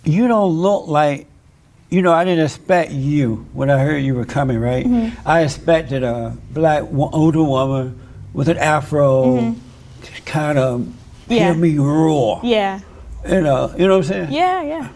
You don't look like, I didn't expect you when I heard you were coming, right? I expected a black older woman with an afro, kind of hear me roar. Yeah. You know what I'm saying? Yeah.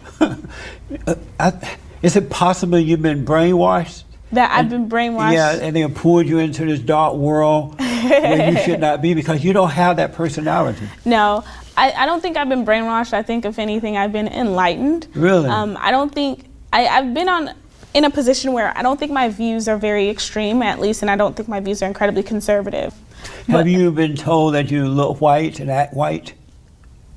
Is it possible you've been brainwashed? That I've been brainwashed? Yeah, and they pulled you into this dark world where you should not be because you don't have that personality. No, I don't think I've been brainwashed. I think, if anything, I've been enlightened. Really? I don't think, I've been in a position where I don't think my views are very extreme, at least, and I don't think my views are incredibly conservative. Have you been told that you look white and act white?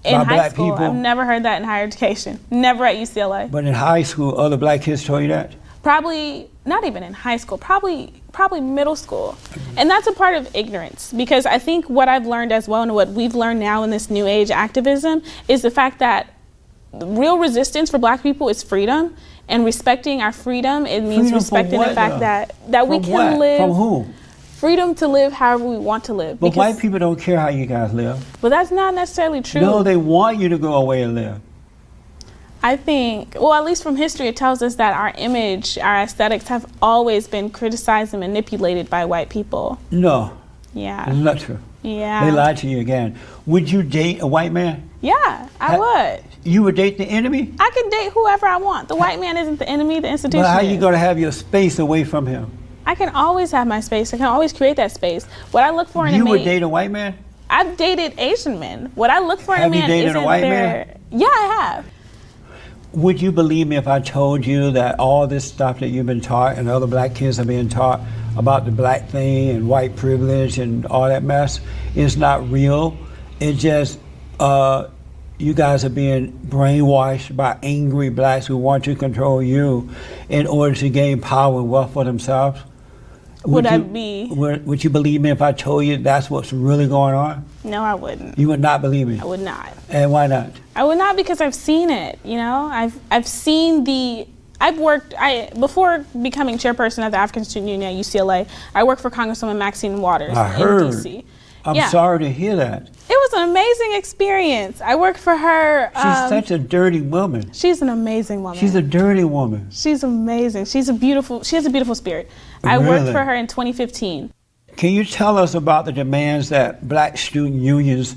In high black school, people? I've never heard that in higher education. Never at UCLA. But in high school, other black kids told you that? Probably not even in high school, probably middle school. And that's a part of ignorance, because I think what I've learned as well, and what we've learned now in this new age activism, is the fact that the real resistance for black people is freedom, and respecting our freedom. It means Freedom respecting from the fact what, that we can live. From who? Freedom to live however we want to live. But white people don't care how you guys live. But that's not necessarily true. No, they want you to go away and live. I think, well, at least from history, it tells us that our image, our aesthetics have always been criticized and manipulated by white people. No. Yeah. It's not true. Yeah. They lied to you again. Would you date a white man? Yeah, I would. You would date the enemy? I can date whoever I want. The white man isn't the enemy, the institution But how are is. you going to have your space away from him? I can always have my space. I can always create that space. What I look for in a You mate. would date a white man? I've dated Asian men. What I look for in a Have you man dated a isn't white their. man? Yeah, I have. Would you believe me if I told you that all this stuff that you've been taught and other black kids are being taught about the black thing and white privilege and all that mess is not real? It's just you guys are being brainwashed by angry blacks who want to control you in order to gain power and wealth for themselves? Would you believe me if I told you that's what's really going on? No, I wouldn't. You would not believe me? I would not. And why not? I would not, because I've seen it, I've seen before becoming chairperson of the African Student Union at UCLA, I worked for Congresswoman Maxine Waters in DC. I'm sorry to hear that. It was an amazing experience. I worked for her. She's such a dirty woman. She's an amazing woman. She's a dirty woman. She's amazing. She has a beautiful spirit. I worked for her in 2015. Can you tell us about the demands that black student unions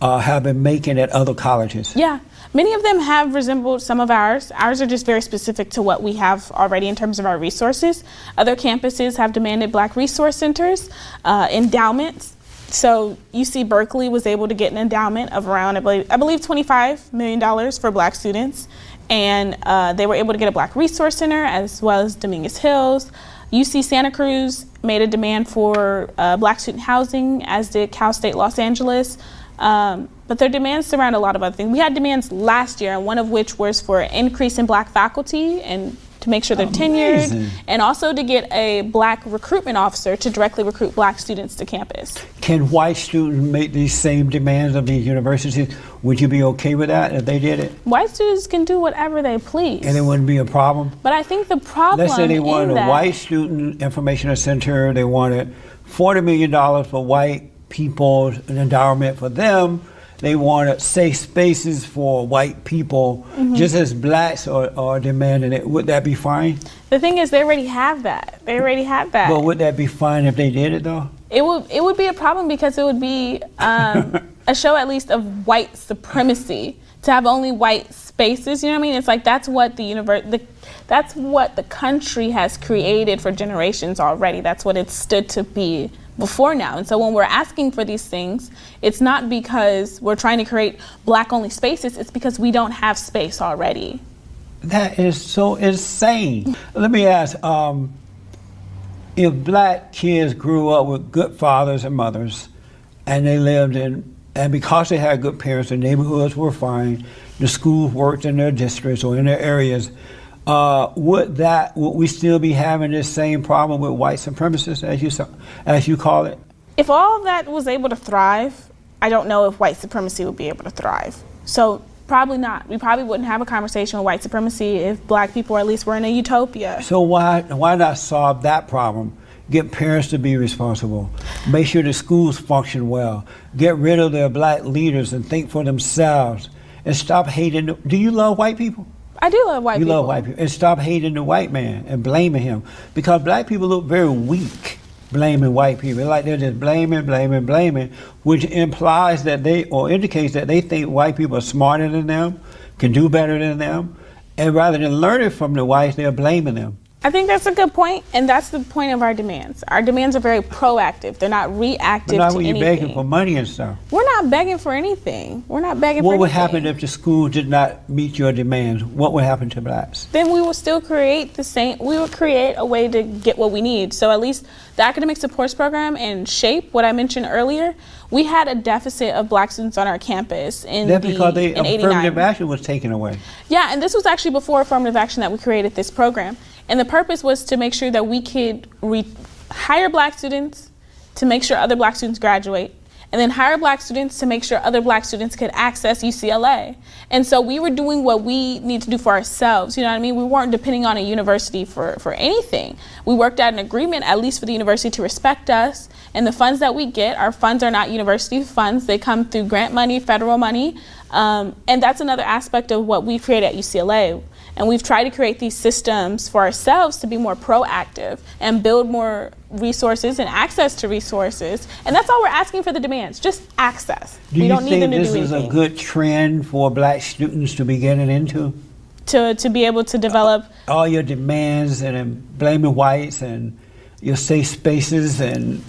have been making at other colleges? Yeah, many of them have resembled some of ours. Ours are just very specific to what we have already in terms of our resources. Other campuses have demanded black resource centers, endowments. So UC Berkeley was able to get an endowment of around, I believe $25 million for black students. And they were able to get a black resource center, as well as Dominguez Hills. UC Santa Cruz made a demand for black student housing, as did Cal State Los Angeles. But their demands surround a lot of other things. We had demands last year, and one of which was for an increase in black faculty and to make sure they're tenured, and also to get a black recruitment officer to directly recruit black students to campus. Can white students make these same demands of these universities? Would you be okay with that if they did it? White students can do whatever they please. And it wouldn't be a problem? But I think the problem, let's say they wanted a white student information center, they wanted $40 million for white people, an endowment for them. They wanted safe spaces for white people, just as blacks are demanding it. Would that be fine? The thing is, they already have that. But would that be fine if they did it, though? It would be a problem, because it would be a show, at least, of white supremacy to have only white spaces. You know what I mean? It's like that's what that's what the country has created for generations already. That's what it stood to be before now. And so when we're asking for these things, it's not because we're trying to create black-only spaces, it's because we don't have space already. That is so insane. Let me ask, if black kids grew up with good fathers and mothers, and they lived and because they had good parents, the neighborhoods were fine, the schools worked in their districts or in their areas, would we still be having this same problem with white supremacists, as you call it? If all of that was able to thrive, I don't know if white supremacy would be able to thrive. So probably not. We probably wouldn't have a conversation with white supremacy if black people at least were in a utopia. So why not solve that problem? Get parents to be responsible. Make sure the schools function well. Get rid of their black leaders and think for themselves. And stop hating them. Do you love white people? I do love white You people. love white people. And stop hating the white man and blaming him. Because black people look very weak blaming white people. Like they're just blaming, which implies that or indicates that they think white people are smarter than them, can do better than them. And rather than learning from the whites, they're blaming them. I think that's a good point, and that's the point of our demands. Our demands are very proactive. They're not reactive But not to when anything. you're begging for money and stuff. We're not begging for anything. We're not begging for anything. What would happen if the school did not meet your demands? What would happen to blacks? Then we will still create we would create a way to get what we need. So at least the academic supports program and SHAPE, what I mentioned earlier, we had a deficit of black students on our campus in That's because in 89. affirmative action was taken away. Yeah, and this was actually before affirmative action that we created this program. And the purpose was to make sure that we could hire black students to make sure other black students graduate, and then hire black students to make sure other black students could access UCLA. And so we were doing what we need to do for ourselves, you know what I mean? We weren't depending on a university for anything. We worked out an agreement, at least for the university, to respect us, and the funds that we get, our funds are not university funds, they come through grant money, federal money, and that's another aspect of what we create at UCLA. And we've tried to create these systems for ourselves to be more proactive and build more resources and access to resources. And that's all we're asking for the demands, just access. We don't need them to do anything. Do you think this is a good trend for black students to be getting into? To be able to develop all your demands and then blaming whites and your safe spaces, and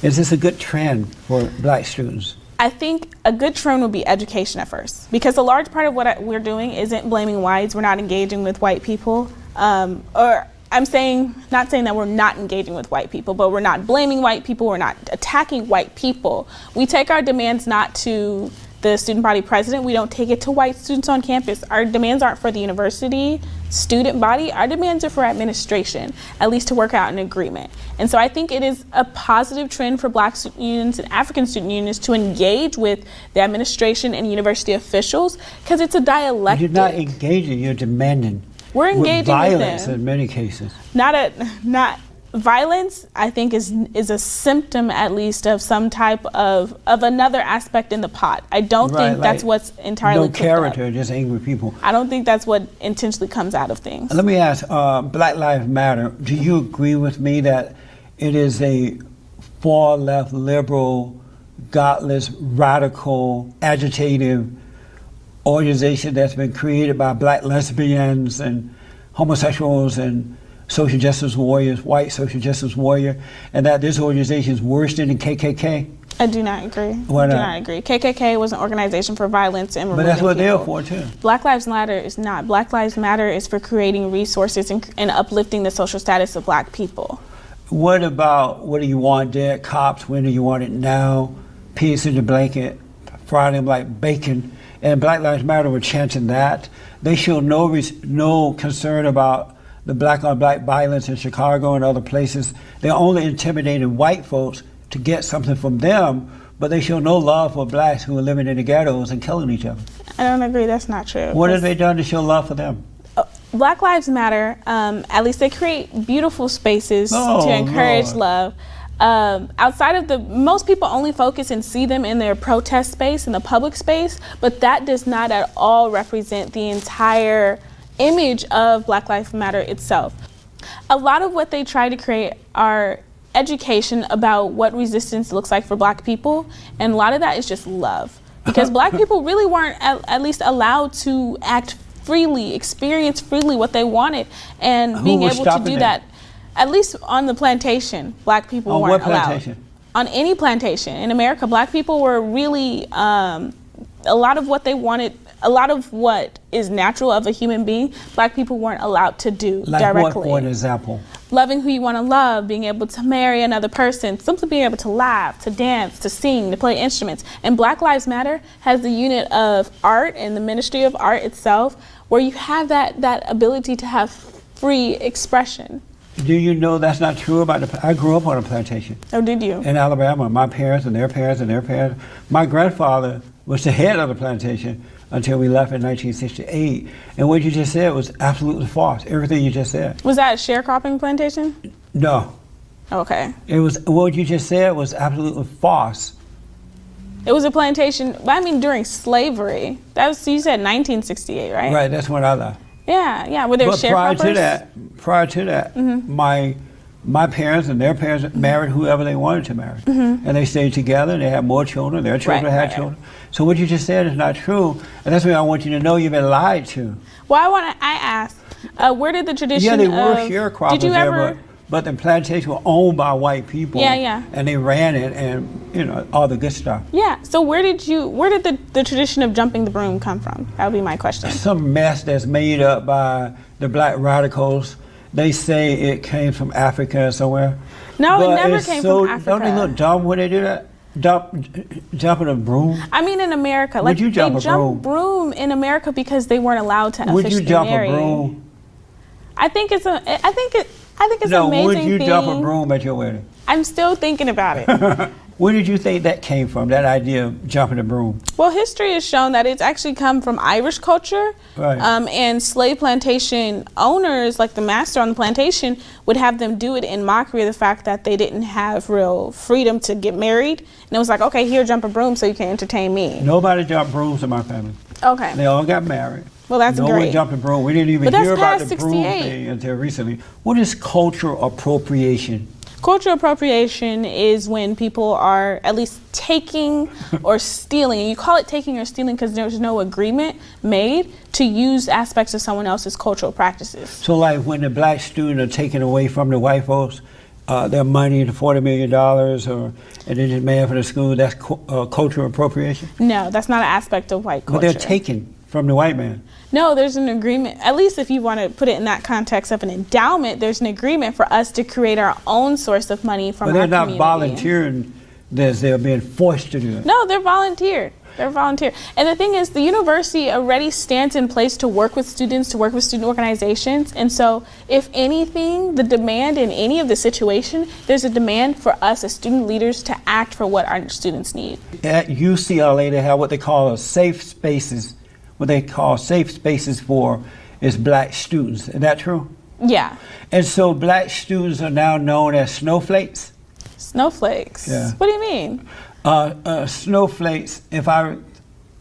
is this a good trend for black students? I think a good trend would be education at first, because a large part of what we're doing isn't blaming whites. We're not engaging with white people, or I'm saying, not saying that we're not engaging with white people, but we're not blaming white people. We're not attacking white people. We take our demands not to the student body president. We don't take it to white students on campus. Our demands aren't for the university student body. Our demands are for administration, at least to work out an agreement. And so I think it is a positive trend for black student unions and African student unions to engage with the administration and university officials, because it's a dialectic. You're not engaging, you're demanding. We're engaging with violence them. In many cases. Not violence, I think, is a symptom, at least, of some type of another aspect in the pot. I don't think that's what's entirely no character, just angry people. I don't think that's what intentionally comes out of things. Let me ask, Black Lives Matter, do you agree with me that it is a far left, liberal, godless, radical, agitative organization that's been created by black lesbians and homosexuals and social justice warriors, white social justice warrior, and that this organization is worse than the KKK? I do not agree. Why not? I do not agree. KKK was an organization for violence and removing But that's what people. they're for too. Black Lives Matter is not. Black Lives Matter is for creating resources and uplifting the social status of black people. What about, what do you want, dead cops? When do you want it now? Pigs in the blanket, fry them like bacon. And Black Lives Matter were chanting that. They show no concern about the black on black violence in Chicago and other places. They're only intimidating white folks to get something from them, but they show no love for blacks who are living in the ghettos and killing each other. I don't agree, that's not true. What have they done to show love for them? Black Lives Matter, at least they create beautiful spaces to encourage love. Outside of most people only focus and see them in their protest space, in the public space, but that does not at all represent the entire image of Black Lives Matter itself. A lot of what they try to create are education about what resistance looks like for black people, and a lot of that is just love. Because black people really weren't at least allowed to act freely, experience freely what they wanted, and being able to do that. At least on the plantation, black people weren't allowed. On what plantation? On any plantation. In America, black people were really, a lot of what they wanted, a lot of what is natural of a human being, black people weren't allowed to do directly. Like what, for an example? Loving who you want to love, being able to marry another person, simply being able to laugh, to dance, to sing, to play instruments. And Black Lives Matter has the unit of art and the Ministry of Art itself, where you have that ability to have free expression. Do you know that's not true about I grew up on a plantation. Oh, did you? In Alabama, my parents and their parents and their parents. My grandfather was the head of the plantation until we left in 1968. And what you just said was absolutely false. Everything you just said. Was that a sharecropping plantation? No. Okay. It was, what you just said was absolutely false. It was a plantation, I mean, during slavery. That was, you said 1968, right? Right, that's when I left. Yeah. Were there But sharecroppers? prior to that, my parents and their parents married whoever they wanted to marry, and they stayed together. They had more children. Their children had children. So what you just said is not true, and that's why I want you to know you've been lied to. Well, I asked, where did the tradition? Yeah, they were of, sharecroppers did you there, ever? but the plantation were owned by white people. Yeah. And they ran it, and all the good stuff. Yeah. So where did the tradition of jumping the broom come from? That would be my question. Some mess that's made up by the black radicals. They say it came from Africa somewhere. No, but it never came from Africa. Don't they look dumb when they do that? Jumping a broom? I mean, in America, Would you jump they a jump broom in America because they weren't allowed to Would officially you jump marry. a broom? I think it's an amazing No, would you thing. jump a broom at your wedding? I'm still thinking about it. Where did you think that came from, that idea of jumping a broom? Well, history has shown that it's actually come from Irish culture. Right. And slave plantation owners, like the master on the plantation, would have them do it in mockery of the fact that they didn't have real freedom to get married. And it was like, okay, here, jump a broom so you can entertain me. Nobody jumped brooms in my family. Okay. They all got married. Well, that's no great. one jumped a broom. We didn't even But that's hear about past the broom 68. thing until recently. What is cultural appropriation? Cultural appropriation is when people are at least taking or stealing. And you call it taking or stealing because there's no agreement made to use aspects of someone else's cultural practices. So like when the black students are taking away from the white folks their money, the $40 million, and they just mad for the school, that's cultural appropriation? No, that's not an aspect of white culture. But they're taking from the white man. No, there's an agreement, at least if you want to put it in that context of an endowment, there's an agreement for us to create our own source of money from our community. But they're not volunteering this, they're being forced to do it. No, they're volunteered. They're volunteer. And the thing is, the university already stands in place to work with students, to work with student organizations. And so if anything, the demand in any of the situation, there's a demand for us as student leaders to act for what our students need. At UCLA, they have what they call safe spaces. What they call safe spaces for is black students. Is that true? Yeah. And so black students are now known as snowflakes? Snowflakes? Yeah. What do you mean? Snowflakes, if I'm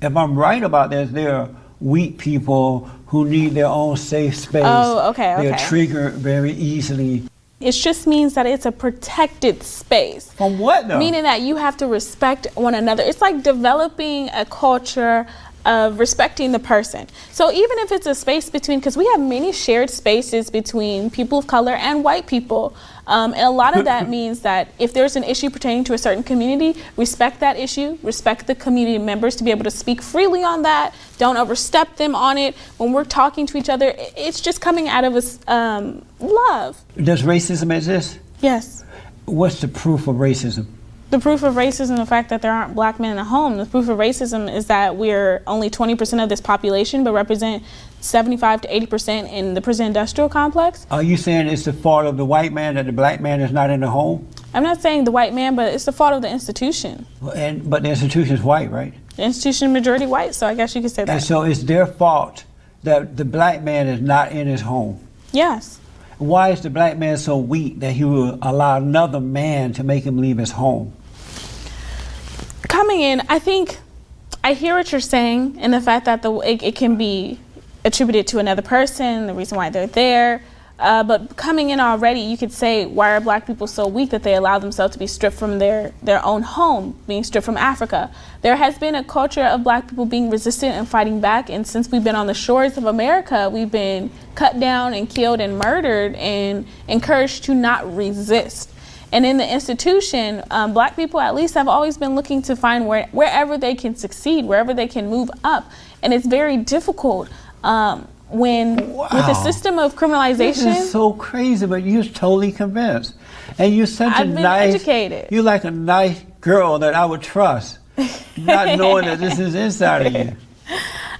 right about this, they're weak people who need their own safe space. Oh, okay. They're triggered very easily. It just means that it's a protected space. From what though? Meaning that you have to respect one another. It's like developing a culture of respecting the person. So even if it's a space between, because we have many shared spaces between people of color and white people, and a lot of that means that if there's an issue pertaining to a certain community, respect that issue, respect the community members to be able to speak freely on that, don't overstep them on it. When we're talking to each other, it's just coming out of us love. Does racism exist? Yes. What's the proof of racism? The proof of racism, the fact that there aren't black men in the home. The proof of racism is that we're only 20% of this population, but represent 75 to 80% in the prison industrial complex. Are you saying it's the fault of the white man that the black man is not in the home? I'm not saying the white man, but it's the fault of the institution. But the institution is white, right? The institution majority white, so I guess you could say that. And so it's their fault that the black man is not in his home. Yes. Why is the black man so weak that he will allow another man to make him leave his home? Coming in, I think I hear what you're saying, and the fact that it can be attributed to another person, the reason why they're there. But coming in already, you could say, why are black people so weak that they allow themselves to be stripped from their own home, being stripped from Africa? There has been a culture of black people being resistant and fighting back, and since we've been on the shores of America, we've been cut down and killed and murdered and encouraged to not resist. And in the institution, black people at least have always been looking to find wherever they can succeed, wherever they can move up. And it's very difficult when with the system of criminalization. This is so crazy, but you're totally convinced. And you're such I've been educated. You're like a nice girl that I would trust, not knowing that this is inside of you.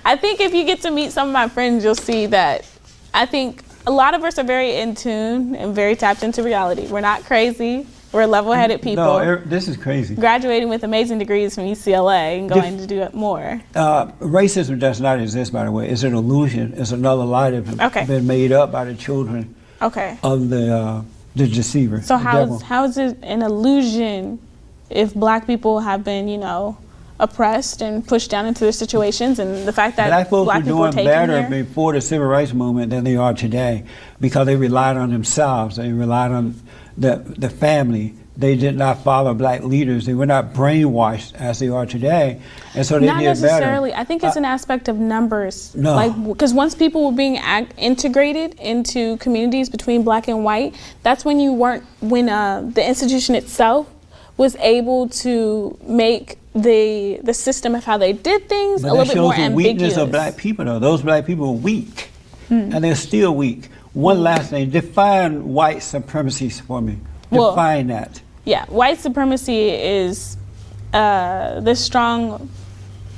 I think if you get to meet some of my friends, you'll see that I think a lot of us are very in tune and very tapped into reality. We're not crazy. We're level-headed people. No, this is crazy. Graduating with amazing degrees from UCLA and going to do it more. Racism does not exist, by the way. It's an illusion. It's another lie that's been made up by the children of the deceiver. So how is it an illusion if black people have been, oppressed and pushed down into their situations, and the fact that Black folks were people are doing taken better here. before the civil rights movement than they are today, because they relied on themselves. They relied on the family. They did not follow black leaders. They were not brainwashed as they are today, and so they Not did better. necessarily. I think it's an aspect of numbers. No. Like, because once people were being integrated into communities between black and white, that's when the institution itself was able to make the system of how they did things But a little that bit more shows the ambiguous. weakness of black people, though. Those black people are weak, and they're still weak. One last thing: define white supremacy for me. Well, Define that. Yeah, white supremacy is this strong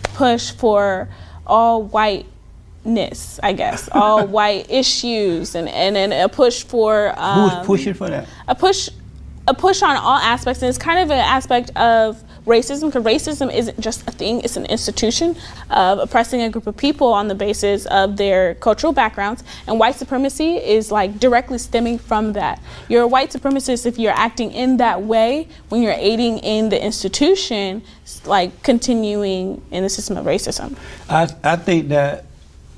push for all whiteness, I guess, all white issues, and a push for Who's pushing for that? a push on all aspects, and it's kind of an aspect of racism, because racism isn't just a thing, it's an institution of oppressing a group of people on the basis of their cultural backgrounds, and white supremacy is like directly stemming from that. You're a white supremacist if you're acting in that way when you're aiding in the institution, like continuing in the system of racism. I think that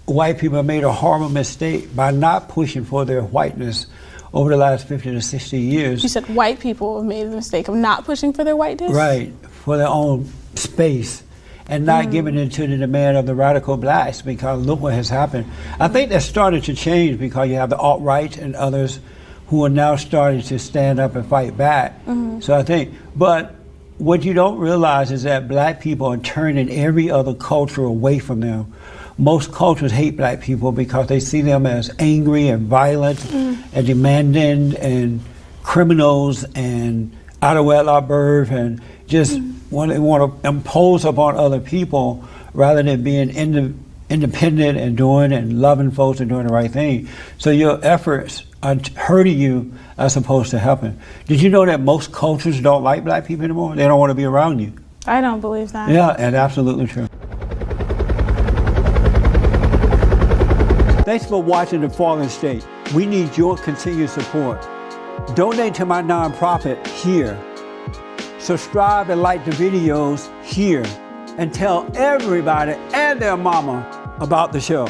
white people have made a horrible mistake by not pushing for their whiteness over the last 50 to 60 years. You said white people have made the mistake of not pushing for their whiteness? Right, for their own space, and not giving in to the demand of the radical blacks, because look what has happened. I think that started to change because you have the alt-right and others who are now starting to stand up and fight back. So I think, but what you don't realize is that black people are turning every other culture away from them. Most cultures hate black people because they see them as angry and violent and demanding and criminals and out of wedlock birth, and just want to impose upon other people rather than being independent and doing and loving folks and doing the right thing. So your efforts are hurting you as opposed to helping. Did you know that most cultures don't like black people anymore? They don't want to be around you. I don't believe that. Yeah, and absolutely true. Thanks for watching The Fallen State. We need your continued support. Donate to my nonprofit here. Subscribe and like the videos here. And tell everybody and their mama about the show.